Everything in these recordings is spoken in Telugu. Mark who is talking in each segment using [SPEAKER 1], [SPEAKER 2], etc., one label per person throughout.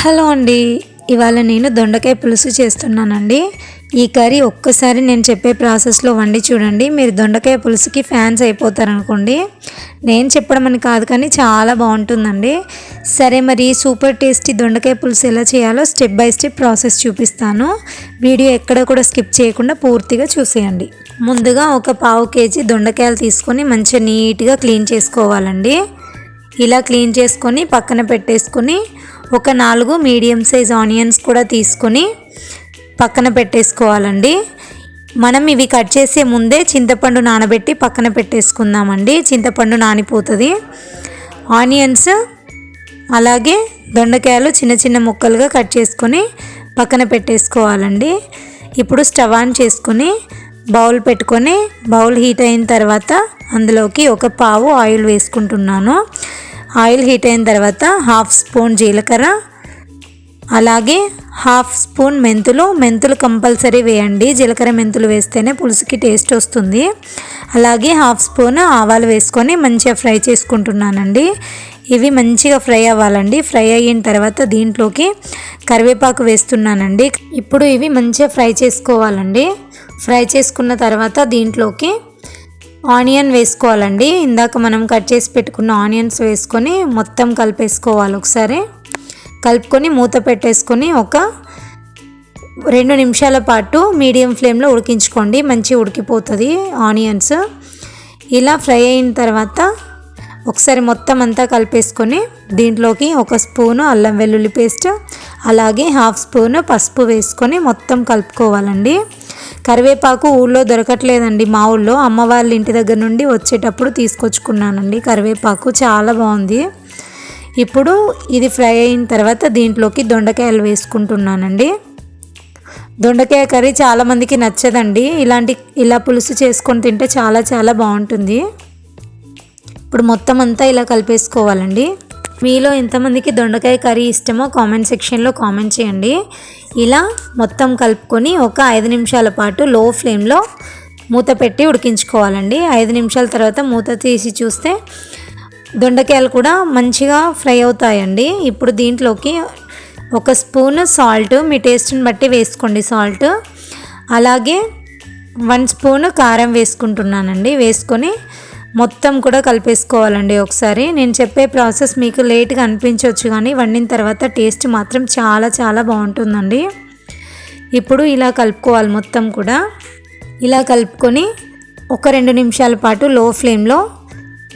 [SPEAKER 1] హలో అండి, ఇవాళ నేను దొండకాయ పులుసు చేస్తున్నానండి. ఈ కర్రీ ఒక్కసారి నేను చెప్పే ప్రాసెస్లో వండి చూడండి, మీరు దొండకాయ పులుసుకి ఫ్యాన్స్ అయిపోతారనుకోండి. నేను చెప్పడం అని కాదు కానీ చాలా బాగుంటుందండి. సరే, మరి సూపర్ టేస్టీ దొండకాయ పులుసు ఎలా చేయాలో స్టెప్ బై స్టెప్ ప్రాసెస్ చూపిస్తాను. వీడియో ఎక్కడ కూడా స్కిప్ చేయకుండా పూర్తిగా చూసేయండి. ముందుగా ఒక పావు కేజీ దొండకాయలు తీసుకొని మంచిగా నీట్గా క్లీన్ చేసుకోవాలండి. ఇలా క్లీన్ చేసుకొని పక్కన పెట్టేసుకొని ఒక 4 మీడియం సైజ్ ఆనియన్స్ కూడా తీసుకొని పక్కన పెట్టేసుకోవాలండి. మనం ఇవి కట్ చేసే ముందే చింతపండు నానబెట్టి పక్కన పెట్టేసుకుందామండి. చింతపండు నానిపోతుంది. ఆనియన్స్ అలాగే దొండకాయలు చిన్న చిన్న ముక్కలుగా కట్ చేసుకొని పక్కన పెట్టేసుకోవాలండి. ఇప్పుడు స్టవ్ ఆన్ చేసుకొని బౌల్ పెట్టుకొని బౌల్ హీట్ అయిన తర్వాత అందులోకి ఒక పావు ఆయిల్ వేసుకుంటున్నాను. ఆయిల్ హీట్ అయిన తర్వాత 1/2 స్పూన్ జీలకర్ర, అలాగే 1/2 స్పూన్ మెంతులు కంపల్సరీ వేయండి. జీలకర్ర మెంతులు వేస్తేనే పులుసుకి టేస్ట్ వస్తుంది. అలాగే 1/2 స్పూన్ ఆవాలు వేసుకొని మంచిగా ఫ్రై చేసుకుంటున్నానండి. ఇవి మంచిగా ఫ్రై అవ్వాలండి. ఫ్రై అయిన తర్వాత దీంట్లోకి కరివేపాకు వేస్తున్నానండి. ఇప్పుడు ఇవి మంచిగా ఫ్రై చేసుకోవాలండి. ఫ్రై చేసుకున్న తర్వాత దీంట్లోకి ఆనియన్ వేసుకోవాలండి. ఇందాక మనం కట్ చేసి పెట్టుకున్న ఆనియన్స్ వేసుకొని మొత్తం కలిపేసుకోవాలి. ఒకసారి కలుపుకొని మూత పెట్టేసుకొని ఒక 2 నిమిషాల పాటు మీడియం ఫ్లేమ్లో ఉడికించుకోండి. మంచిగా ఉడికిపోతుంది ఆనియన్స్. ఇలా ఫ్రై అయిన తర్వాత ఒకసారి మొత్తం అంతా కలిపేసుకొని దీంట్లోకి 1 స్పూను అల్లం వెల్లుల్లి పేస్ట్, అలాగే 1/2 స్పూను పసుపు వేసుకొని మొత్తం కలుపుకోవాలండి. కరివేపాకు ఊళ్ళో దొరకట్లేదండి. మా ఊళ్ళో అమ్మ వాళ్ళ ఇంటి దగ్గర నుండి వచ్చేటప్పుడు తీసుకొచ్చుకున్నానండి. కరివేపాకు చాలా బాగుంది. ఇప్పుడు ఇది ఫ్రై అయిన తర్వాత దీంట్లోకి దొండకాయలు వేసుకుంటున్నానండి. దొండకాయ కర్రీ చాలామందికి నచ్చదండి. ఇలా పులుసు చేసుకొని తింటే చాలా చాలా బాగుంటుంది. ఇప్పుడు మొత్తం అంతా ఇలా కలిపేసుకోవాలండి. మీలో ఎంతమందికి దొండకాయ కర్రీ ఇష్టమో కామెంట్ సెక్షన్లో కామెంట్ చేయండి. ఇలా మొత్తం కలుపుకొని ఒక 5 నిమిషాల పాటు లో ఫ్లేమ్లో మూత పెట్టి ఉడికించుకోవాలండి. 5 నిమిషాల తర్వాత మూత తీసి చూస్తే దొండకాయలు కూడా మంచిగా ఫ్రై అవుతాయండి. ఇప్పుడు దీంట్లోకి 1 స్పూన్ సాల్ట్, మీ టేస్ట్ని బట్టి వేసుకోండి సాల్ట్, అలాగే 1 స్పూన్ కారం వేసుకుంటున్నానండి. వేసుకొని మొత్తం కూడా కలిపేసుకోవాలండి. ఒకసారి నేను చెప్పే ప్రాసెస్ మీకు లేట్గా అనిపించవచ్చు కానీ వండిన తర్వాత టేస్ట్ మాత్రం చాలా చాలా బాగుంటుందండి. ఇప్పుడు ఇలా కలుపుకోవాలి. మొత్తం కూడా ఇలా కలుపుకొని ఒక 2 నిమిషాల పాటు లో ఫ్లేమ్లో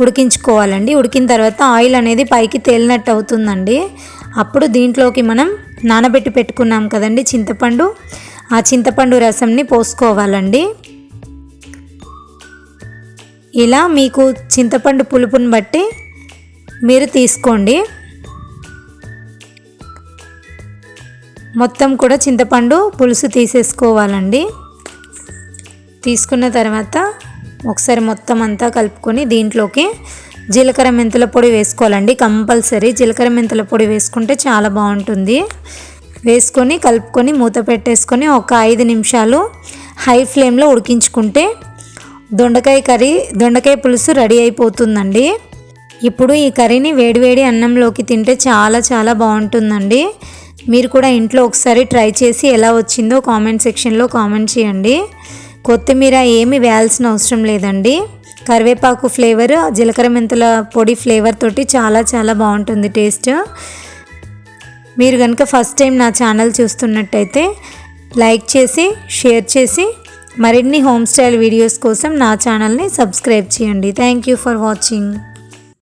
[SPEAKER 1] ఉడికించుకోవాలండి. ఉడికిన తర్వాత ఆయిల్ అనేది పైకి తేలినట్టు అవుతుందండి. అప్పుడు దీంట్లోకి మనం నానబెట్టి పెట్టుకున్నాం కదండి చింతపండు, ఆ చింతపండు రసంని పోసుకోవాలండి. ఇలా మీకు చింతపండు పులుపుని బట్టి మీరు తీసుకోండి. మొత్తం కూడా చింతపండు పులుసు తీసేసుకోవాలండి. తీసుకున్న తర్వాత ఒకసారి మొత్తం అంతా కలుపుకొని దీంట్లోకి జీలకర్ర మెంతుల పొడి వేసుకోవాలండి. కంపల్సరీ జీలకర్ర మెంతుల పొడి వేసుకుంటే చాలా బాగుంటుంది. వేసుకొని కలుపుకొని మూత పెట్టేసుకొని ఒక 5 నిమిషాలు హై ఫ్లేమ్లో ఉడికించుకుంటే దొండకాయ పులుసు రెడీ అయిపోతుందండి. ఇప్పుడు ఈ కర్రీని వేడివేడి అన్నంలోకి తింటే చాలా చాలా బాగుంటుందండి. మీరు కూడా ఇంట్లో ఒకసారి ట్రై చేసి ఎలా వచ్చిందో కామెంట్ సెక్షన్లో కామెంట్ చేయండి. కొత్తిమీర ఏమి వేయాల్సిన అవసరం లేదండి. కరివేపాకు ఫ్లేవర్, జీలకర్ర మెంతుల పొడి ఫ్లేవర్ తోటి చాలా చాలా బాగుంటుంది టేస్ట్. మీరు కనుక ఫస్ట్ టైం నా ఛానల్ చూస్తున్నట్టయితే లైక్ చేసి షేర్ చేసి మరిన్ని హోమ్ స్టైల్ వీడియోస్ కోసం నా ఛానల్ని సబ్స్క్రైబ్ చేయండి. Thank you for watching.